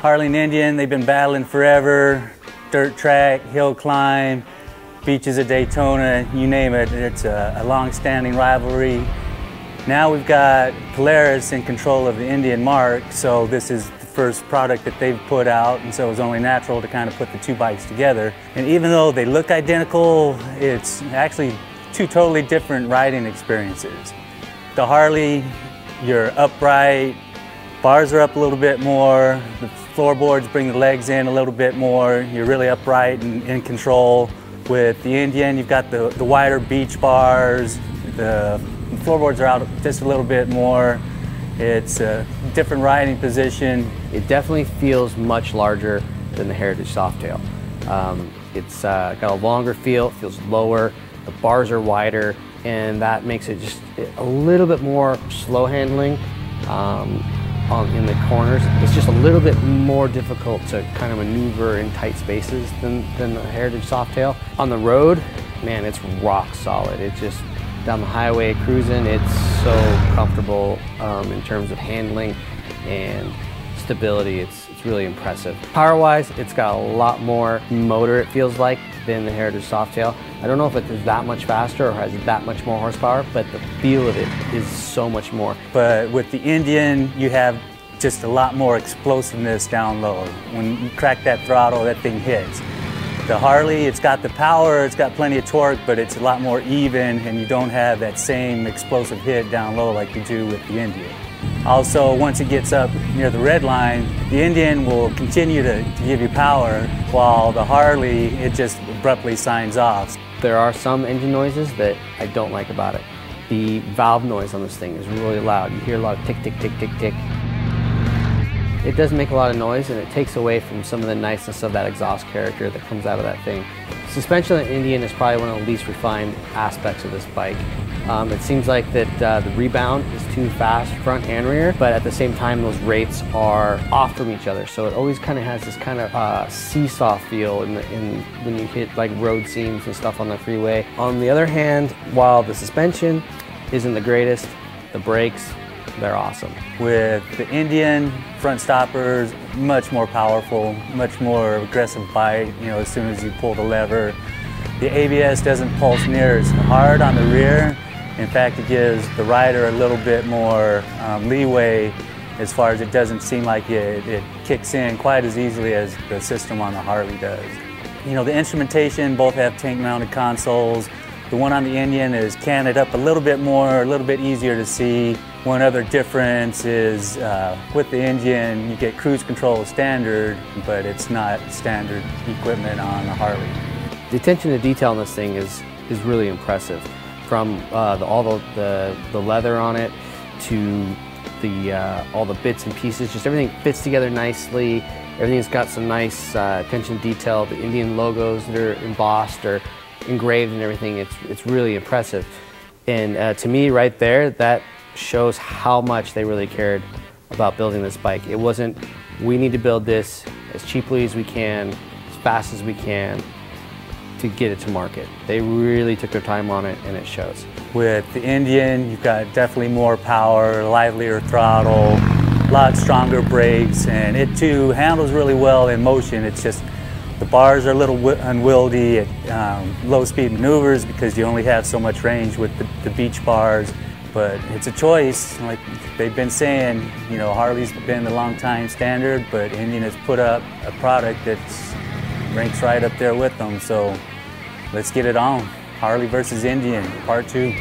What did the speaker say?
Harley and Indian, they've been battling forever. Dirt track, hill climb, beaches of Daytona, you name it. It's a long-standing rivalry. Now we've got Polaris in control of the Indian mark, so this is the first product that they've put out, and so it was only natural to kind of put the two bikes together. And even though they look identical, it's actually two totally different riding experiences. The Harley, you're upright, bars are up a little bit more, the floorboards bring the legs in a little bit more, you're really upright and in control. With the Indian, you've got the wider beach bars, the floorboards are out just a little bit more. It's a different riding position. It definitely feels much larger than the Heritage Softail. It's got a longer feel, it feels lower, the bars are wider, and that makes it just a little bit more slow handling in the corners. It's just a little bit more difficult to kind of maneuver in tight spaces than the Heritage Softail. On the road, man, it's rock solid. It's just down the highway cruising, it's so comfortable in terms of handling and stability. It's really impressive. Power-wise, it's got a lot more motor, it feels like, than the Heritage Softail. I don't know if it's that much faster or has that much more horsepower, but the feel of it is so much more. But with the Indian, you have just a lot more explosiveness down low. When you crack that throttle, that thing hits. The Harley, it's got the power, it's got plenty of torque, but it's a lot more even, and you don't have that same explosive hit down low like you do with the Indian. Also, once it gets up near the red line, the Indian will continue to give you power, while the Harley, it just abruptly signs off. There are some engine noises that I don't like about it. The valve noise on this thing is really loud. You hear a lot of tick, tick, tick, tick, tick. It does make a lot of noise, and it takes away from some of the niceness of that exhaust character that comes out of that thing. Suspension on the Indian is probably one of the least refined aspects of this bike. It seems like that the rebound is too fast, front and rear, but at the same time those rates are off from each other. So it always kind of has this kind of seesaw feel when you hit like road seams and stuff on the freeway. On the other hand, while the suspension isn't the greatest, the brakes, they're awesome. With the Indian, front stoppers, much more powerful, much more aggressive bite, you know, as soon as you pull the lever. The ABS doesn't pulse near as hard on the rear. In fact, it gives the rider a little bit more leeway as far as it doesn't seem like it kicks in quite as easily as the system on the Harley does. You know, the instrumentation, both have tank-mounted consoles. The one on the Indian is canted up a little bit more, a little bit easier to see. One other difference is with the Indian, you get cruise control standard, but it's not standard equipment on the Harley. The attention to detail on this thing is really impressive. From all the leather on it to all the bits and pieces, just everything fits together nicely. Everything's got some nice attention to detail. The Indian logos that are embossed or engraved and everything, it's really impressive. And to me right there, that shows how much they really cared about building this bike. It wasn't, we need to build this as cheaply as we can, as fast as we can to get it to market. They really took their time on it, and it shows. With the Indian, you've got definitely more power, livelier throttle, a lot stronger brakes, and it too handles really well in motion. It's just the bars are a little unwieldy at low-speed maneuvers because you only have so much range with the beach bars. But it's a choice, like they've been saying, you know, Harley's been the long-time standard, but Indian has put up a product that ranks right up there with them. So let's get it on. Harley versus Indian, part 2.